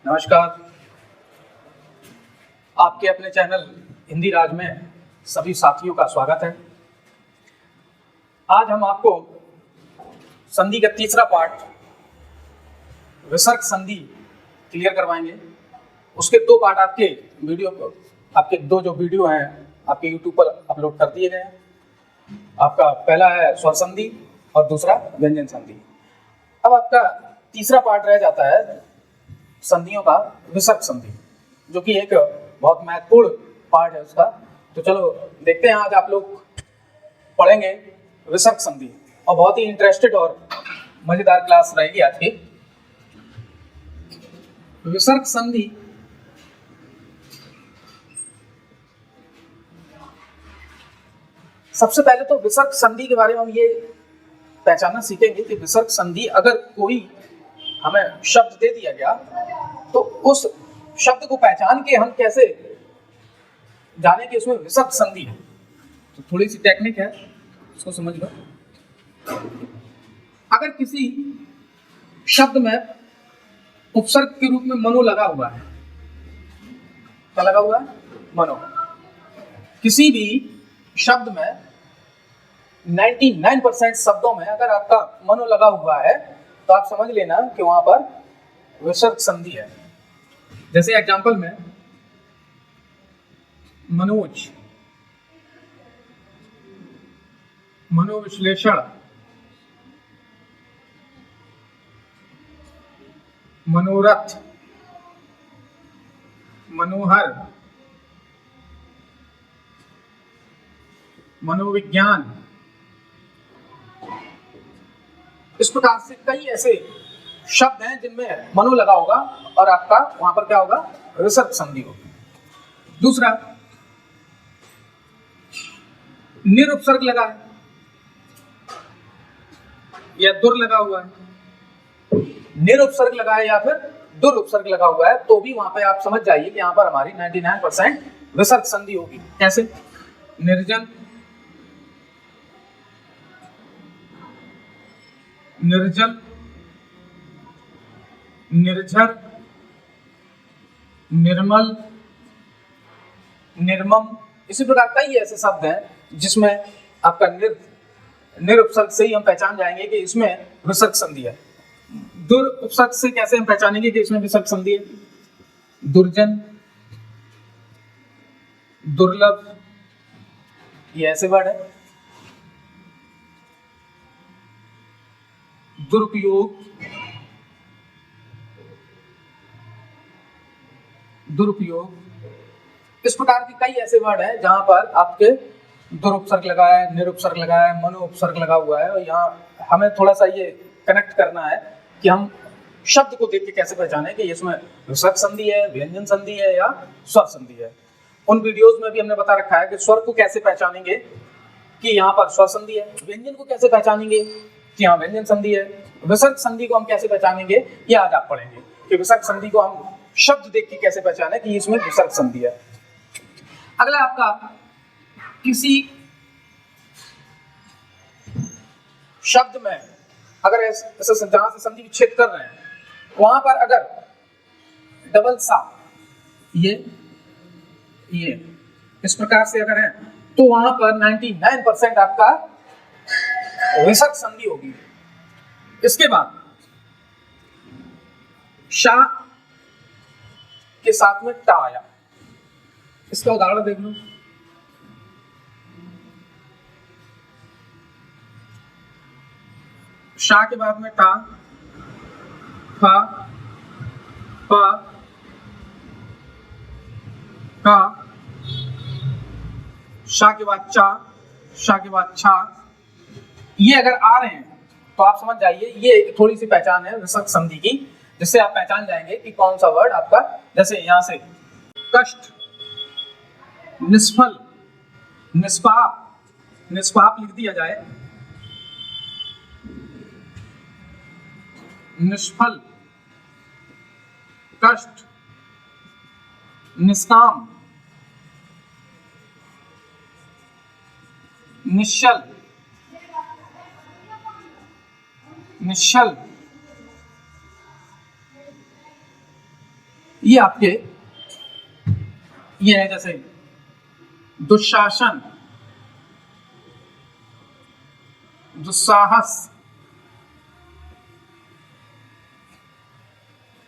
नमस्कार। आपके अपने चैनल हिंदी राज में सभी साथियों का स्वागत है। आज हम आपको संधि का तीसरा पार्ट विसर्ग संधि क्लियर करवाएंगे। उसके दो पार्ट आपके दो जो वीडियो हैं आपके यूट्यूब पर अपलोड कर दिए गए हैं। आपका पहला है स्वर संधि और दूसरा व्यंजन संधि। अब आपका तीसरा पार्ट रह जाता है संधियों का विसर्ग संधि, जो कि एक बहुत महत्वपूर्ण पार्ट है उसका। तो चलो देखते हैं, आज आप लोग पढ़ेंगे विसर्ग संधि और बहुत ही इंटरेस्टेड और मजेदार क्लास रहेगी आज की। विसर्ग संधि सबसे पहले तो विसर्ग संधि के बारे में हम ये पहचानना सीखेंगे कि विसर्ग संधि अगर कोई हमें शब्द दे दिया गया तो उस शब्द को पहचान के हम कैसे जाने कि उसमें विसर्ग संधि है। तो थोड़ी सी टेक्निक है, उसको समझ लो। अगर किसी शब्द में उपसर्ग के रूप में मनो लगा हुआ है, क्या लगा हुआ है? मनो। किसी भी शब्द में 99% शब्दों में अगर आपका मनो लगा हुआ है तो आप समझ लेना कि वहां पर विसर्ग संधि है। जैसे एग्जांपल में मनोज, मनोविश्लेषण, मनोरथ, मनोहर, मनोविज्ञान, इस प्रकार से कई ऐसे शब्द हैं जिनमें मनो लगा होगा और आपका वहां पर क्या होगा? विसर्ग संधि होगी। दूसरा, निरुपसर्ग लगा है या दुर लगा हुआ है, निरुपसर्ग लगा है या फिर दुरुपसर्ग लगा हुआ है, तो भी वहां पे आप समझ जाइए कि यहां पर हमारी 99% विसर्ग संधि होगी। कैसे? निर्जन, निर्जल, निर्झर, निर्मल, निर्मम, इसी प्रकार कई ऐसे शब्द हैं जिसमें आपका निरुपसर्ग से ही हम पहचान जाएंगे कि इसमें विसर्ग संधि है। दुरुपसर्ग से कैसे हम पहचानेंगे कि इसमें विसर्ग संधि है? दुर्जन, दुर्लभ, ये ऐसे वर्ड है। दुरुपयोग, दुरुपयोग, इस प्रकार के कई ऐसे वर्ड हैं जहां पर आपके दुरुपसर्ग लगा है, निरुपसर्ग लगा है, मनो उपसर्ग लगा हुआ है। और यहाँ हमें थोड़ा सा ये कनेक्ट करना है कि हम शब्द को देख के कैसे पहचाने कि इसमें विसर्ग संधि है, व्यंजन संधि है या स्वर संधि है। उन वीडियोस में भी हमने बता रखा है कि स्वर को कैसे पहचानेंगे कि यहाँ पर स्वर संधि है, व्यंजन को कैसे पहचानेंगे कि यहाँ व्यंजन संधि है, विसर्ग संधि को हम कैसे पहचानेंगे ये आज आप पढ़ेंगे कि विसर्ग संधि को हम शब्द देख के कैसे पहचाने कि इसमें विसर्ग संधि है। अगला आपका, किसी शब्द में अगर ऐसे जहां से संधि विच्छेद कर रहे हैं वहां पर अगर डबल सा ये इस प्रकार से अगर है तो वहां पर 99% आपका विसर्ग संधि होगी। इसके बाद शा के साथ में टा आया, इसका उदाहरण देख लो। शा के बाद में टा, फा, पा, का, शा के बाद चा, शा के बाद छा, ये अगर आ रहे हैं तो आप समझ जाइए ये थोड़ी सी पहचान है विसर्ग संधि की, जिससे आप पहचान जाएंगे कि कौन सा वर्ड आपका, जैसे यहां से कष्ट, निष्फल, निष्पाप, निष्पाप लिख दिया जाए, निष्फल, कष्ट, निष्काम, निश्चल, निश्चल, ये आपके ये है जैसे दुशासन, दुस्साहस,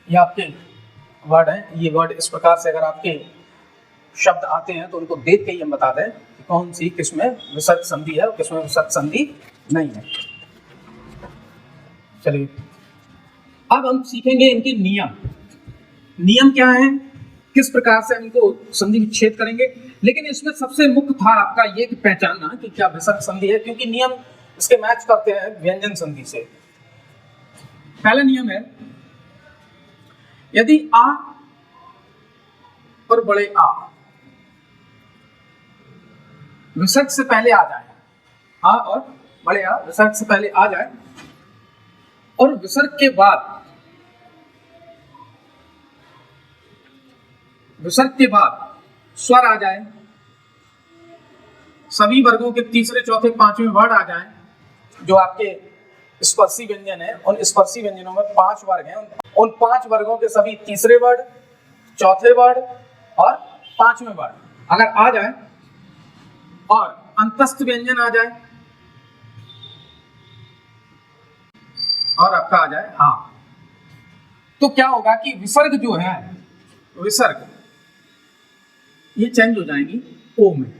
ये आपके वर्ड हैं। ये वर्ड इस प्रकार से अगर आपके शब्द आते हैं तो उनको देख के ही हम बता दें कि कौन सी किसमें विसर्ग संधि है और किसमें विसर्ग संधि नहीं है। चलिए अब हम सीखेंगे इनके नियम। नियम क्या है, किस प्रकार से हम इनको संधि विच्छेद करेंगे। लेकिन इसमें सबसे मुख्य था आपका ये कि पहचानना कि क्या विसर्ग संधि है, क्योंकि नियम इसके मैच करते हैं व्यंजन संधि से। पहला नियम है, यदि आ और बड़े आ विसर्ग से पहले आ जाए, आ और बड़े आ विसर्ग से पहले आ जाए और विसर्ग के बाद स्वर आ जाए, सभी वर्गों के तीसरे चौथे पांचवें वर्ड आ जाए, जो आपके स्पर्शी व्यंजन है, उन स्पर्शी व्यंजनों में 5 वर्ग हैं, उन 5 वर्गों के सभी तीसरे वर्ड, चौथे वर्ड और पांचवें वर्ड अगर आ जाए और अंतस्थ व्यंजन आ जाए और आपका आ जाए हाँ, तो क्या होगा कि विसर्ग जो है, विसर्ग ये चेंज हो जाएंगी ओ में।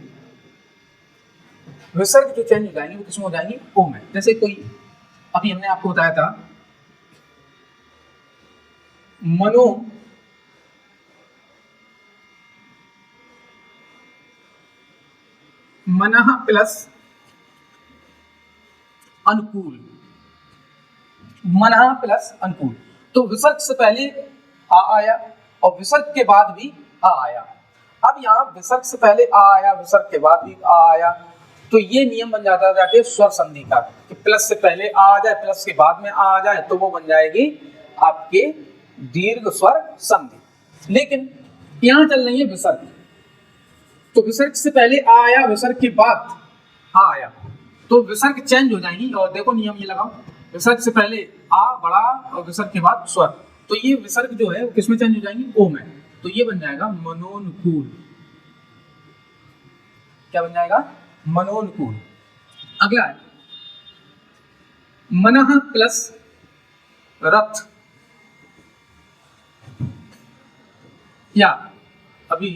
विसर्ग जो चेंज हो जाएंगी वो किसमें हो जाएंगी, ओ में। जैसे कोई अभी हमने आपको बताया था मनो मनः प्लस अनुकूल, मनः प्लस अनुकूल, तो विसर्ग से पहले आ आया और विसर्ग के बाद भी आ आया। अब यहाँ विसर्ग से पहले आ आया, विसर्ग के बाद भी आ आया, तो ये नियम बन जाता है जाके स्वर संधि का कि प्लस से पहले आ जाए, प्लस के बाद में आ जाए, तो वो बन जाएगी आपके दीर्घ स्वर संधि। लेकिन यहाँ चल रही है विसर्ग, तो विसर्ग से पहले आ आया, विसर्ग के बाद आ आया, तो विसर्ग चेंज हो जाएंगी। और देखो नियम ये लगाओ, विसर्ग से पहले आ बड़ा और विसर्ग के बाद स्वर, तो ये विसर्ग जो है वो किसमें चेंज हो जाएंगी, ओ में। तो ये बन जाएगा मनोनुकूल। क्या बन जाएगा, मनोनुकूल। अगला है मनः प्लस रथ, या अभी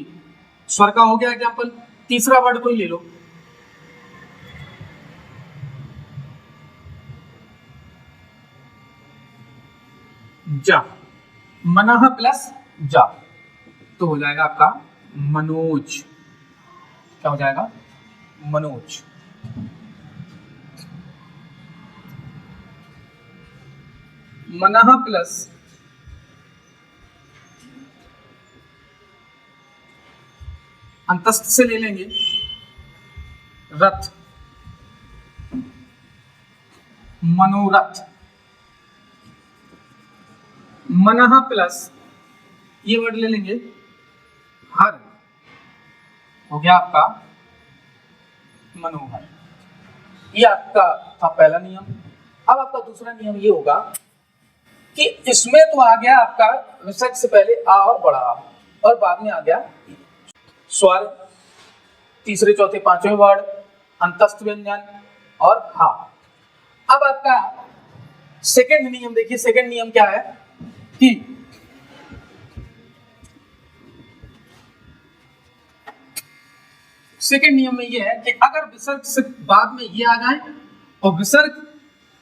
स्वर का हो गया एग्जाम्पल, तीसरा वर्ड कोई ले लो, जा, मनः प्लस जा, तो हो जाएगा आपका मनोज। क्या हो जाएगा, मनोज। मनः प्लस अंतस्थ से ले लेंगे रथ, मनोरथ। मनः प्लस ये वर्ड ले लेंगे हर, हो गया आपका मनोहर। ये आपका था पहला नियम। अब आपका दूसरा नियम ये होगा कि इसमें तो आ गया आपका विसर्ग से पहले आ और बड़ा आ, और बाद में आ गया स्वर, तीसरे चौथे पांचवें वर्ड, अंतस्थ व्यंजन और हा। अब आपका सेकंड नियम देखिए, सेकंड नियम क्या है कि सेकंड नियम में ये है कि अगर विसर्ग से बाद में ये आ जाए और विसर्ग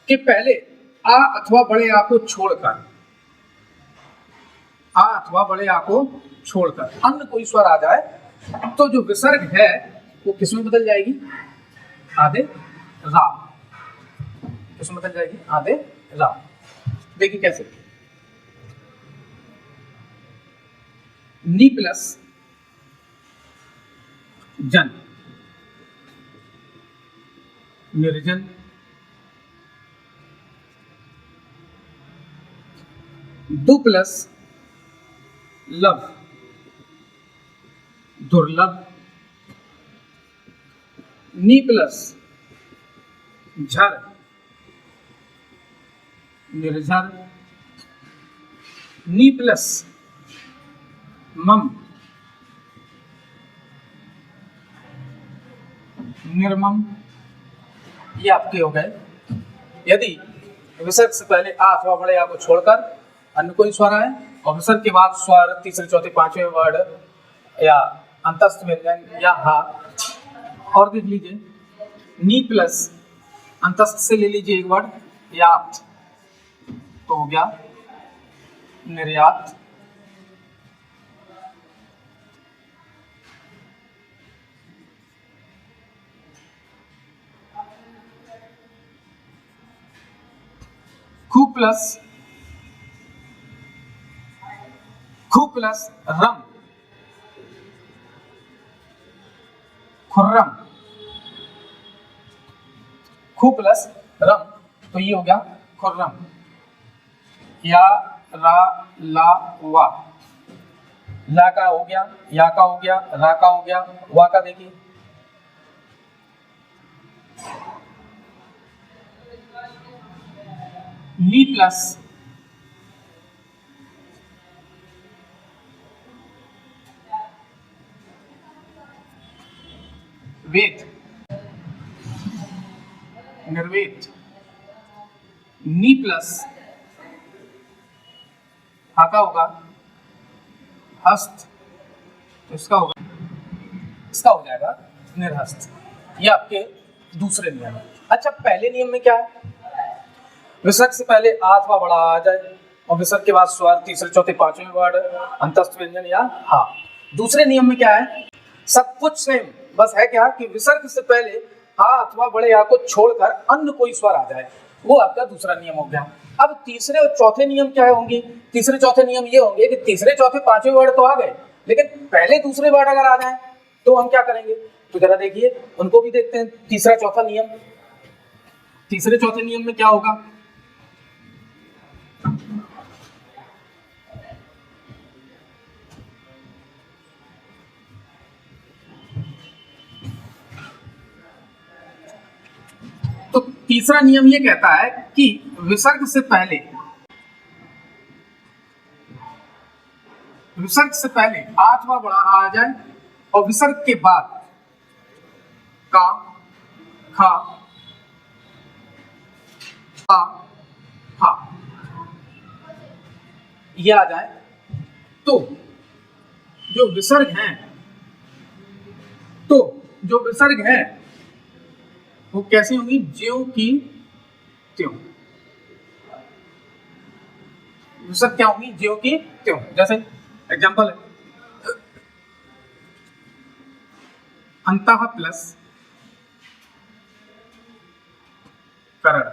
के पहले आ अथवा बड़े आ को छोड़कर, आ अथवा बड़े आ को छोड़कर अन्य कोई स्वर आ जाए, तो जो विसर्ग है वो किसमें बदल जाएगी, आधे रा। किसमें बदल जाएगी, आधे रा। देखिए कैसे, नी प्लस जन, निर्जन, दु प्लस लव, दुर्लभ, नी प्लस झर, निर्झर, नी प्लस मम, निर्मम, ये आपके हो गए। यदि विसर्ग से पहले आ अथवा बड़े आ को छोड़कर अन्य कोई स्वर आए और विसर्ग के बाद स्वर तीसरे चौथे पांचवें वर्ड या अंतस्थ व्यंजन या हा, और देख लीजिए नी प्लस अंतस्थ से ले लीजिए एक वर्ड यात, तो हो गया निर्यात। खू प्लस रम, खुर्रम, खू प्लस रम, तो ये हो गया खुर्रम। या रा ला वा, ला का हो गया, या का हो गया, रा का हो गया, वा का देखिए ली प्लस वेद, निर्वेद, नी प्लस हा का होगा हस्त, तो इसका होगा, इसका हो जाएगा निर्हस्त। ये आपके दूसरे नियम है। अच्छा, पहले नियम में क्या है? विसर्ग से पहले आ अथवा बड़ा आ जाए और विसर्ग के बाद स्वर तीसरे चौथे पांचवें वर्ड अंतस्थ व्यंजन या हा। दूसरे नियम में क्या है? सब कुछ सेम, बस है क्या कि विसर्ग से पहले आ अथवा बड़े आ को छोड़कर अन्य कोई स्वर आ जाए, वो आपका दूसरा नियम हो गया। अब तीसरे और चौथे नियम क्या होंगे? तीसरे चौथे नियम ये होंगे कि तीसरे चौथे पांचवें वर्ड तो आ गए, लेकिन पहले दूसरे वर्ड अगर आ जाए तो हम क्या करेंगे? तो जरा देखिए, उनको भी देखते हैं। तीसरा चौथा नियम, तीसरे चौथे नियम में क्या होगा? तो तीसरा नियम ये कहता है कि विसर्ग से पहले आ अथवा बड़ा आ जाए और विसर्ग के बाद का, खा, पा, फा ये आ जाए, तो जो विसर्ग हैं वो कैसी होंगी? ज्यों की त्यों। विसर्ग क्या होंगी? ज्यों की त्यों। जैसे एग्जांपल है अंतः प्लस करण,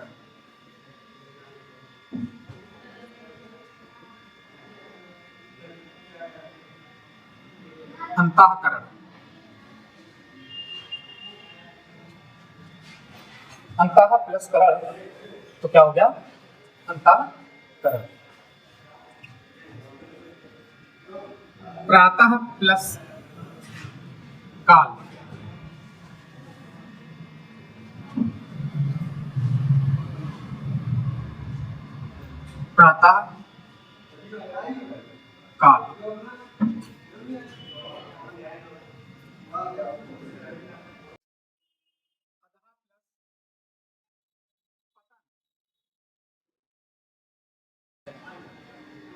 अंतःकरण, अंतः प्लस करण, तो क्या हो गया? अंतःकरण। प्रातः प्लस काल, प्रातः काल।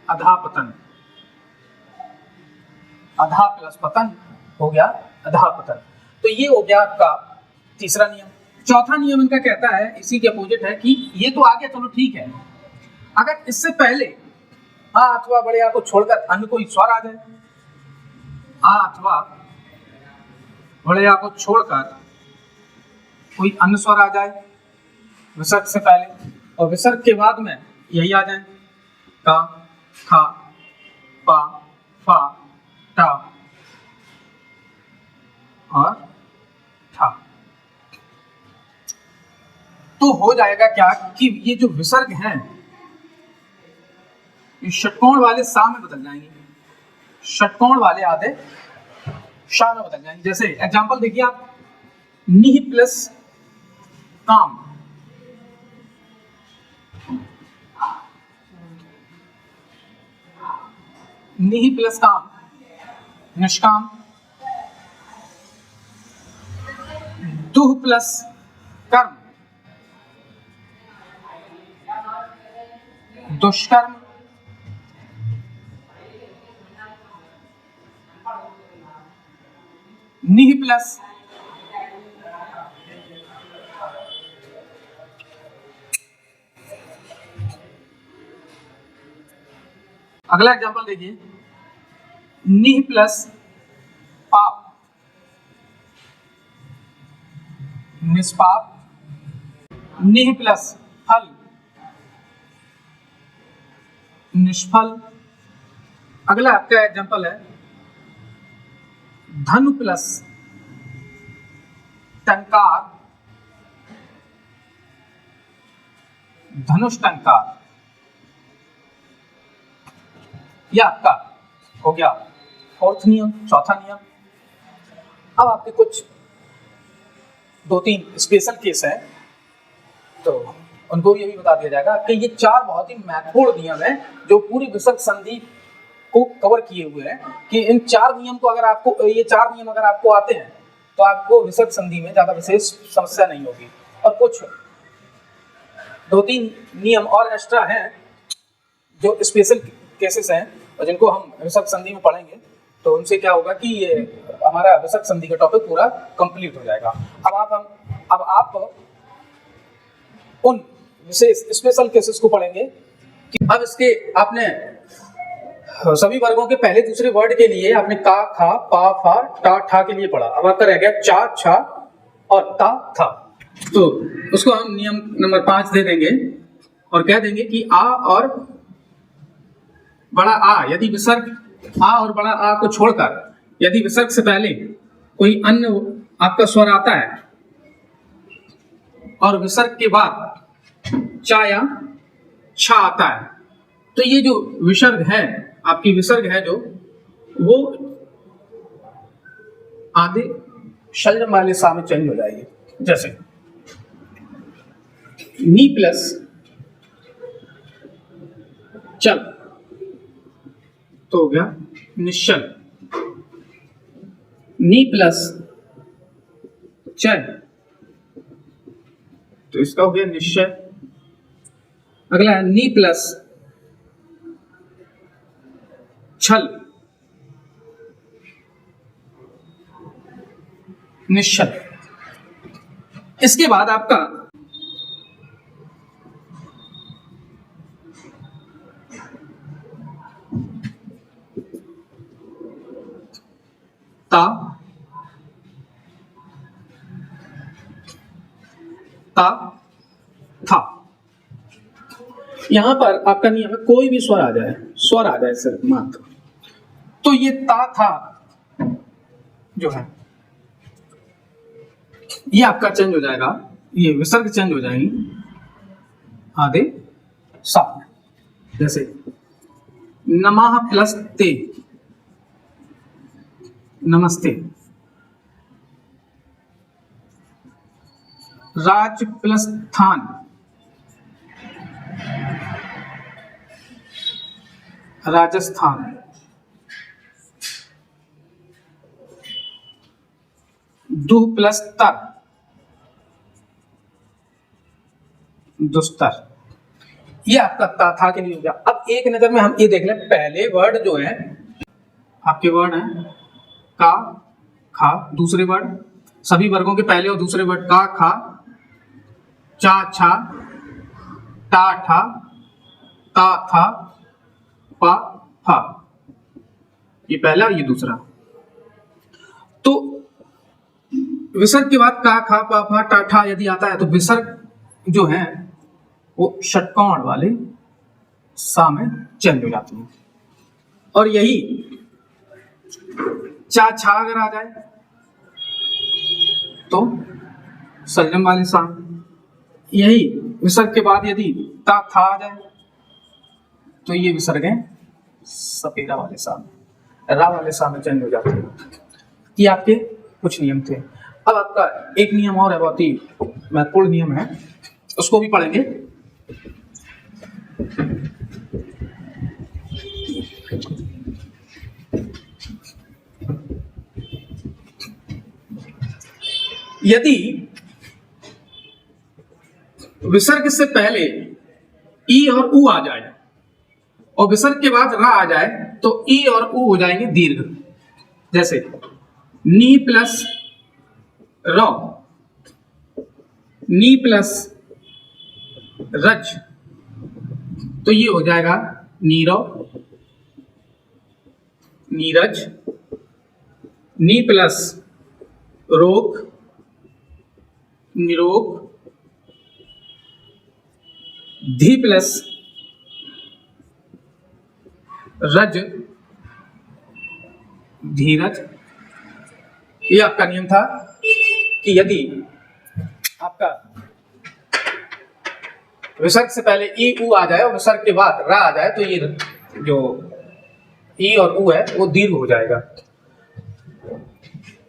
अधापतन, अधा प्लस पतन हो गया अधापतन। तो ये हो गया आपका तीसरा नियम। चौथा नियम इनका कहता है, इसी के अपोजिट है, कि ये तो आ गया, चलो ठीक है, अगर इससे पहले आ अथवा बड़े आ को छोड़कर अन्य कोई स्वर आ जाए, आ अथवा बड़े आ को छोड़कर कोई अन्य स्वर आ जाए विसर्ग से पहले, और विसर्ग के बाद में यही आ जाए का, खा, पा, फा, टा और ठा, तो हो जाएगा क्या कि ये जो विसर्ग हैं ये षटकोण वाले सा में बदल जाएंगे, षटकोण वाले आधे शा में बदल जाएंगे। जैसे एग्जांपल देखिए आप, निह प्लस काम, निह प्लस काम, निष्काम, दुह प्लस कर्म, दुष्कर्म, निह प्लस अगला एग्जांपल देखिए, निह प्लस पाप, निष्पाप, निह प्लस फल, निष्फल। अगला आपका एग्जांपल है धनु प्लस टंकार, धनुष टंकार। यह आपका हो गया फोर्थ नियम, चौथा नियम। अब आपके कुछ 2-3 स्पेशल केस हैं, तो उनको भी बता दिया जाएगा कि ये 4 बहुत ही महत्वपूर्ण नियम है जो पूरी विसर्ग संधि को कवर किए हुए हैं, कि इन 4 नियम को अगर आपको, ये 4 नियम अगर आपको आते हैं तो आपको विसर्ग संधि में ज्यादा विशेष समस्या नहीं होगी। और कुछ 2-3 नियम और एक्स्ट्रा हैं जो स्पेशल केसेस हैं और जिनको हम विसर्ग संधि में पढ़ेंगे, तो उनसे क्या होगा कि ये हमारा विसर्ग संधि का टॉपिक पूरा कंप्लीट हो जाएगा। अब आप उन विशेष स्पेशल केसेस को पढ़ेंगे कि अब इसके आपने सभी वर्गों के पहले दूसरे वर्ड के लिए आपने का, खा, पा, फा, टा, ठा के लिए पढ़ा। अब आपका रह गया चा, छा और ता, था। तो उसको हम नियम नंबर 5 दे देंगे और कह देंगे कि आ और बड़ा आ, यदि विसर्ग आ और बड़ा आ को छोड़कर यदि विसर्ग से पहले कोई अन्य आपका स्वर आता है और विसर्ग के बाद चा या छा आता है, तो ये जो विसर्ग है, आपकी विसर्ग है जो, वो आधे शल्य वाले सा में चेंज हो जाएगी। जैसे नी प्लस चल तो हो गया निश्चल, नी प्लस चय तो इसका हो गया निश्चय। अगला है नी प्लस छल, निश्चल। इसके बाद आपका ता, ता, था। यहां पर आपका नियम है कोई भी स्वर आ जाए सिर्फ मात्र, तो ये ता, था जो है ये आपका चेंज हो जाएगा, ये विसर्ग चेंज हो जाएंगी आधे सा। जैसे नमः प्लस ते, नमस्ते। राज प्लस थान, राजस्थान। दुह प्लस तर, दुस्तर। ये आपका ता था के लिए हो गया। अब एक नजर में हम ये देख लें, पहले वर्ड जो है आपके वर्ड हैं का, खा, दूसरे वर्ड सभी वर्गों के पहले और दूसरे वर्ड का, खा, चा, छा, टा, ठा, ता, था, पा, फा। ये पहला, ये दूसरा। तो विसर्ग के बाद का, खा, पा, फा, टा, ठा यदि आता है तो विसर्ग जो है वो षट्कोण वाले सा में चेंज हो जाती है। और यही चा, छा अगर आ जाए तो संयम वाले सा। यही विसर्ग के बाद यदि ता, था आ जाए तो ये विसर्ग है सपेरा वाले सा में, रा वाले सा में चेंज हो जाते हैं। ये आपके कुछ नियम थे। अब आपका एक नियम और है, बहुत ही महत्वपूर्ण नियम है, उसको भी पढ़ेंगे। यदि विसर्ग से पहले ई और उ आ जाए और विसर्ग के बाद रा आ जाए तो ई और उ हो जाएंगे दीर्घ। जैसे नी प्लस रौ, नी प्लस रज, तो ये हो जाएगा नीरौ, नीरज। नी प्लस रोग, निरोग। धी प्लस रज, धीरज। ये आपका नियम था कि यदि आपका विसर्ग से पहले ई उ आ जाए और विसर्ग के बाद रा आ जाए तो ये जो ई और उ है वो दीर्घ हो जाएगा।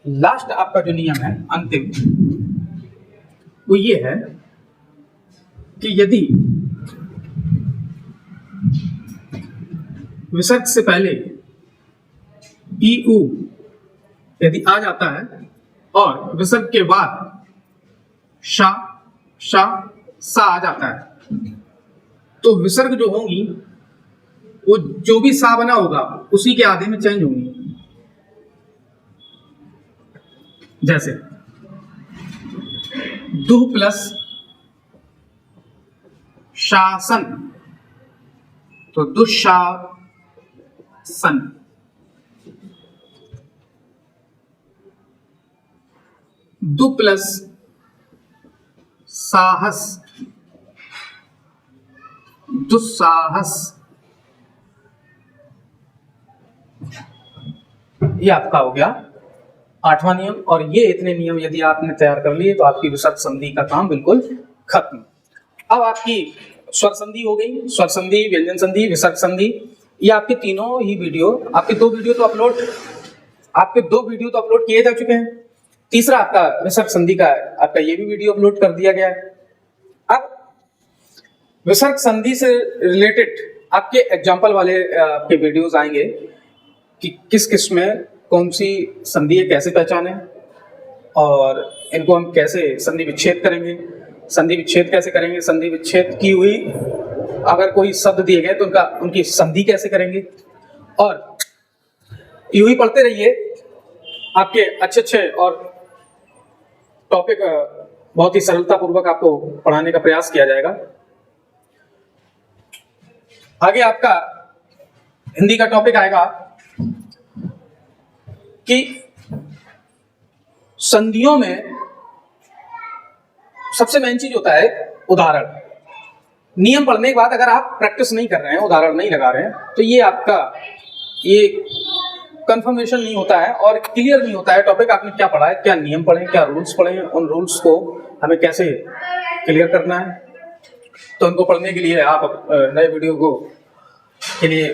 लास्ट आपका जो नियम है अंतिम, वो ये है कि यदि विसर्ग से पहले ई उ यदि आ जाता है और विसर्ग के बाद शा, शा, सा आ जाता है तो विसर्ग जो होंगी वो जो भी सा बना होगा उसी के आधे में चेंज होंगी। जैसे दु प्लस शासन, तो दुशासन। दु प्लस साहस, दुस्साहस। ये आपका हो गया 8वां नियम। और ये इतने नियम यदि आपने तैयार कर लिए तो आपकी विसर्ग संधि का काम बिल्कुल खत्म। अब आपकी स्वर संधि हो गई, स्वर संधि, व्यंजन संधि, विसर्ग संधि। ये आपके तीनों ही वीडियो, आपके दो वीडियो तो अपलोड किए जा चुके हैं। तीसरा आपका विसर्ग संधि का आपका ये भी वीडियो अपलोड कर दिया गया है। अब विसर्ग संधि से रिलेटेड आपके एग्जाम्पल वाले आपके वीडियोस आएंगे कि किस किस में कौन सी संधि है, कैसे पहचाने और इनको हम कैसे संधि विच्छेद करेंगे, संधि विच्छेद कैसे करेंगे, संधि विच्छेद की हुई अगर कोई शब्द दिए गए तो उनकी संधि कैसे करेंगे। और यूं ही पढ़ते रहिए, आपके अच्छे और टॉपिक बहुत ही सरलता पूर्वक आपको पढ़ाने का प्रयास किया जाएगा। आगे आपका हिंदी का टॉपिक आएगा कि संधियों में सबसे मेन चीज होता है उदाहरण। नियम पढ़ने के बाद अगर आप प्रैक्टिस नहीं कर रहे हैं, उदाहरण नहीं लगा रहे हैं, तो ये आपका ये कंफर्मेशन नहीं होता है और क्लियर नहीं होता है टॉपिक आपने क्या पढ़ा है, क्या नियम पढ़े, क्या रूल्स पढ़े हैं, उन रूल्स को हमें कैसे क्लियर करना है। तो उनको पढ़ने के लिए आप नए वीडियो को के लिए